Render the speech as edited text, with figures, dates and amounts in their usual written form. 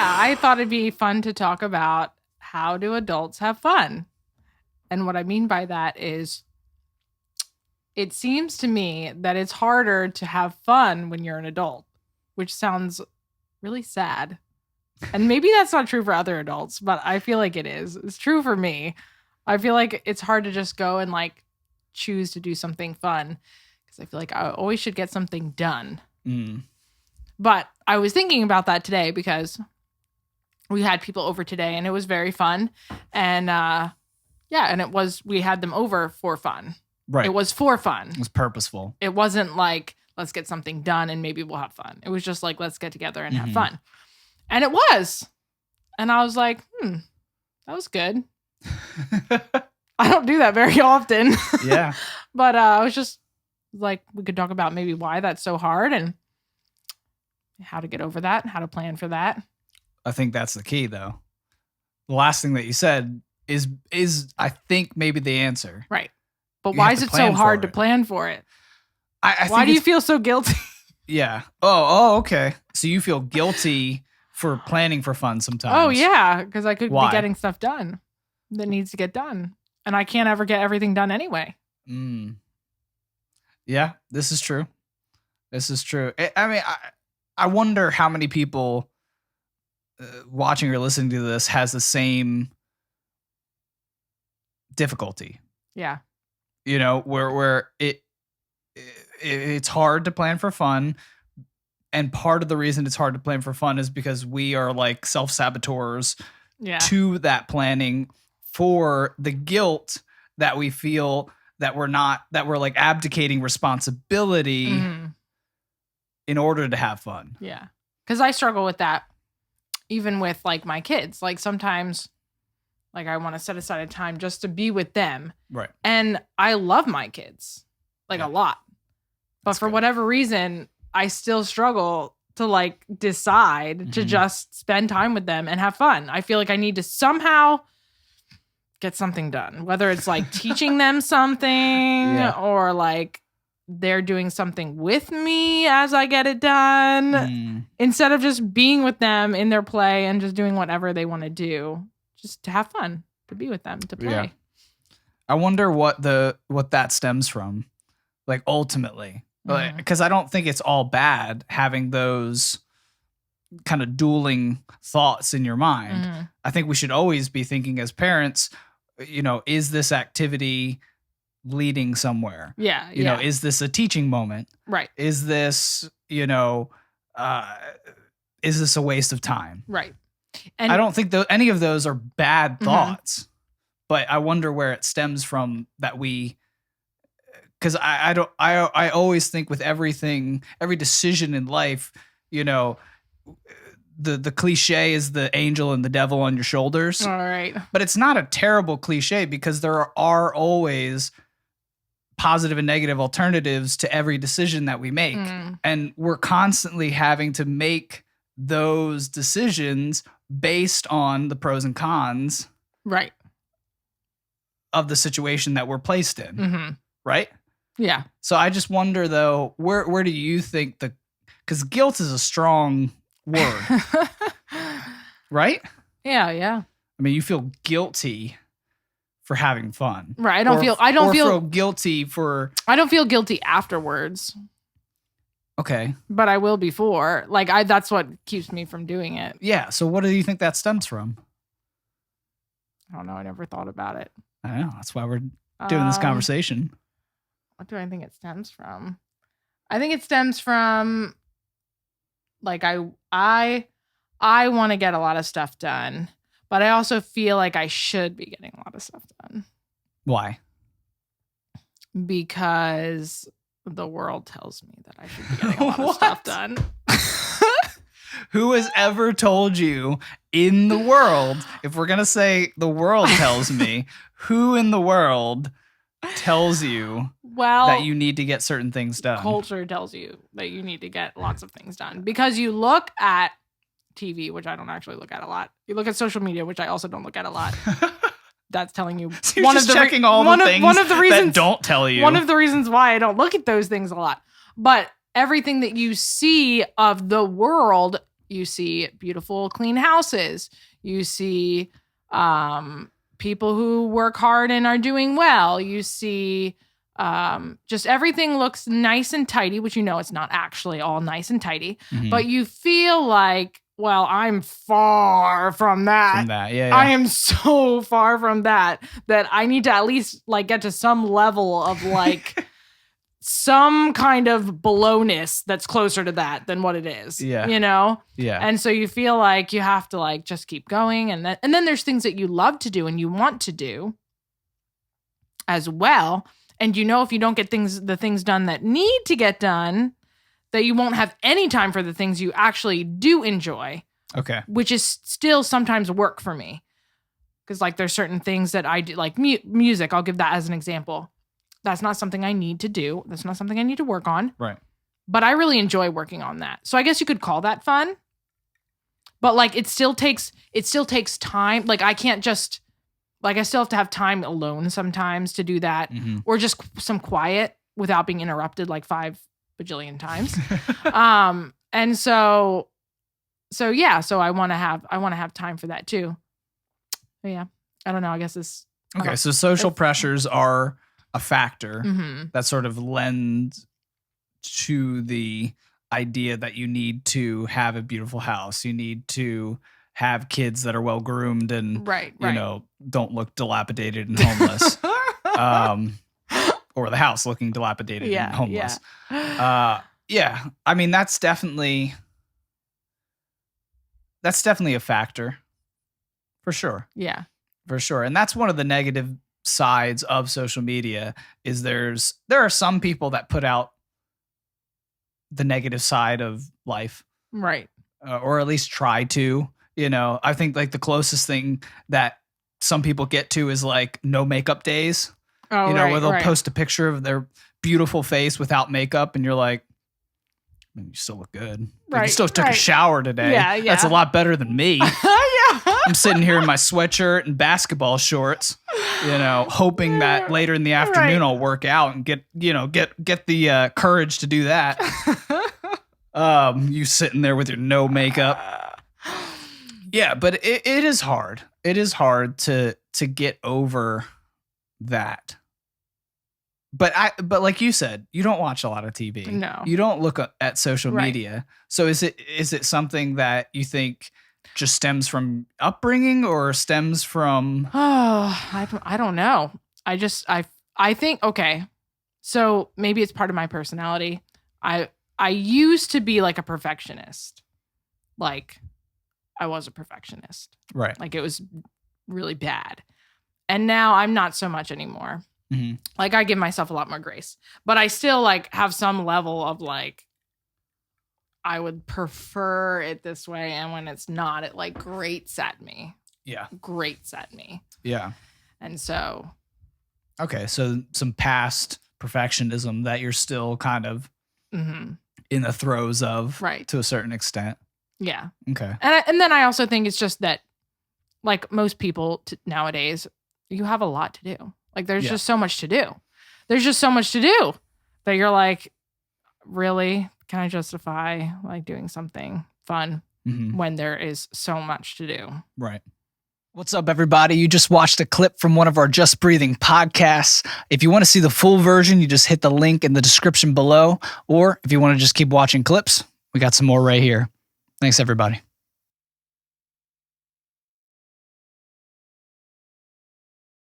I thought it'd be fun to talk about how do adults have fun. And what I mean by that is it seems to me that it's harder to have fun when you're an adult, which sounds really sad. And maybe that's not true for other adults, but I feel like it is. It's true for me. I feel like it's hard to just go and like choose to do something fun because I feel like I always should get something done. But I was thinking about that today because we had people over today and it was very fun. And we had them over for fun. Right. It was for fun. It was purposeful. It wasn't like, let's get something done and maybe we'll have fun. It was just like, let's get together and have fun. And it was. And I was like, that was good. I don't do that very often. Yeah. But I was just like, we could talk about maybe why that's so hard and how to get over that, how to plan for that. I think that's the key, though. The last thing that you said is I think maybe the answer. Right. But why is it so hard to plan for it? Why do you feel so guilty? Yeah. Oh, okay. So you feel guilty for planning for fun sometimes. Oh, yeah. Because I could be getting stuff done that needs to get done. And I can't ever get everything done anyway. Yeah, this is true. I mean, I wonder how many people watching or listening to this has the same difficulty. Yeah. You know, where it's hard to plan for fun. And part of the reason it's hard to plan for fun is because we are like self-saboteurs to that planning for the guilt that we feel that we're like abdicating responsibility in order to have fun. Yeah. Because I struggle with that even with like my kids. Like sometimes like I want to set aside a time just to be with them. Right. And I love my kids like a lot. But That's for good. whatever reason, I still struggle to like decide to just spend time with them and have fun. I feel like I need to somehow get something done, whether it's like teaching them something or like they're doing something with me as I get it done instead of just being with them in their play and just doing whatever they want to do, just to have fun, to be with them, to play. Yeah. I wonder what that stems from, like ultimately, because I don't think it's all bad having those kind of dueling thoughts in your mind. I think we should always be thinking as parents, you know, is this activity leading somewhere? Yeah. You know, is this a teaching moment? Right. Is this, you know, is this a waste of time? Right. And I don't think any of those are bad thoughts, but I wonder where it stems from that because I always think with every decision in life, you know, the cliche is the angel and the devil on your shoulders. All right. But it's not a terrible cliche because there are always positive and negative alternatives to every decision that we make. And we're constantly having to make those decisions based on the pros and cons. Right. Of the situation that we're placed in. Right? Yeah. So I just wonder though, where do you think because guilt is a strong word, right? Yeah. I mean, you feel guilty for having fun, right? I don't feel guilty for. I don't feel guilty afterwards. Okay, but I will before. Like that's what keeps me from doing it. Yeah. So what do you think that stems from? I don't know. I never thought about it. I know. That's why we're doing this conversation. What do I think it stems from? I think it stems from like I want to get a lot of stuff done, but I also feel like I should be getting a lot of stuff done. Why? Because the world tells me that I should be getting a lot of stuff done. Who has ever told you in the world, if we're going to say the world tells me, who in the world tells you that you need to get certain things done? Culture tells you that you need to get lots of things done because you look at TV, which I don't actually look at a lot. You look at social media, which I also don't look at a lot. That's telling you so you're just checking all the things that don't tell you. One of the reasons why I don't look at those things a lot. But everything that you see of the world, You see beautiful, clean houses. You see people who work hard and are doing well. You see just everything looks nice and tidy, which it's not actually all nice and tidy, but you feel like, well, I'm far from that. From that, yeah. I am so far from that I need to at least like get to some level of like some kind of belowness that's closer to that than what it is. Yeah. Yeah. And so you feel like you have to like just keep going, and then there's things that you love to do and you want to do as well. And if you don't get the things done that need to get done, that you won't have any time for the things you actually do enjoy. Okay. Which is still sometimes work for me. Because like there's certain things that I do, like music. I'll give that as an example. That's not something I need to do. That's not something I need to work on. Right. But I really enjoy working on that. So I guess you could call that fun. But like it still takes time. Like I can't just I still have to have time alone sometimes to do that, or just some quiet without being interrupted like 5 bajillion times. And so yeah, so I want to have time for that too. But yeah, I don't know. I guess it's okay. So social pressures are a factor that sort of lends to the idea that you need to have a beautiful house. You need to have kids that are well groomed and don't look dilapidated and homeless. Or the house looking dilapidated and homeless. Yeah. I mean, that's definitely a factor. For sure. Yeah. For sure. And that's one of the negative sides of social media is there are some people that put out the negative side of life. Right. Or at least try to. I think like the closest thing that some people get to is like no makeup days. Oh, where they'll post a picture of their beautiful face without makeup, and you're like, you still look good. Like, you still took a shower today. Yeah. That's a lot better than me. Yeah. I'm sitting here in my sweatshirt and basketball shorts, hoping that later in the afternoon I'll work out and get the courage to do that. You sitting there with your no makeup. Yeah, but it is hard. It is hard to get over that. But like you said, you don't watch a lot of TV. No. You don't look at social media. So is it something that you think just stems from upbringing or stems from I don't know. I think okay. So maybe it's part of my personality. I used to be like a perfectionist. Like I was a perfectionist. Right. Like it was really bad. And now I'm not so much anymore. Mm-hmm. Like I give myself a lot more grace, but I still like have some level of like, I would prefer it this way. And when it's not, it like grates at me. Yeah. Grates at me. Yeah. And so. Okay. So some past perfectionism that you're still kind of in the throes of, right, to a certain extent. Yeah. Okay. And then I also think it's just that like most people nowadays, you have a lot to do. Like there's just so much to do. There's just so much to do that you're like, really? Can I justify like doing something fun when there is so much to do? Right. What's up, everybody? You just watched a clip from one of our Just Breathing podcasts. If you want to see the full version, you just hit the link in the description below. Or if you want to just keep watching clips, we got some more right here. Thanks, everybody.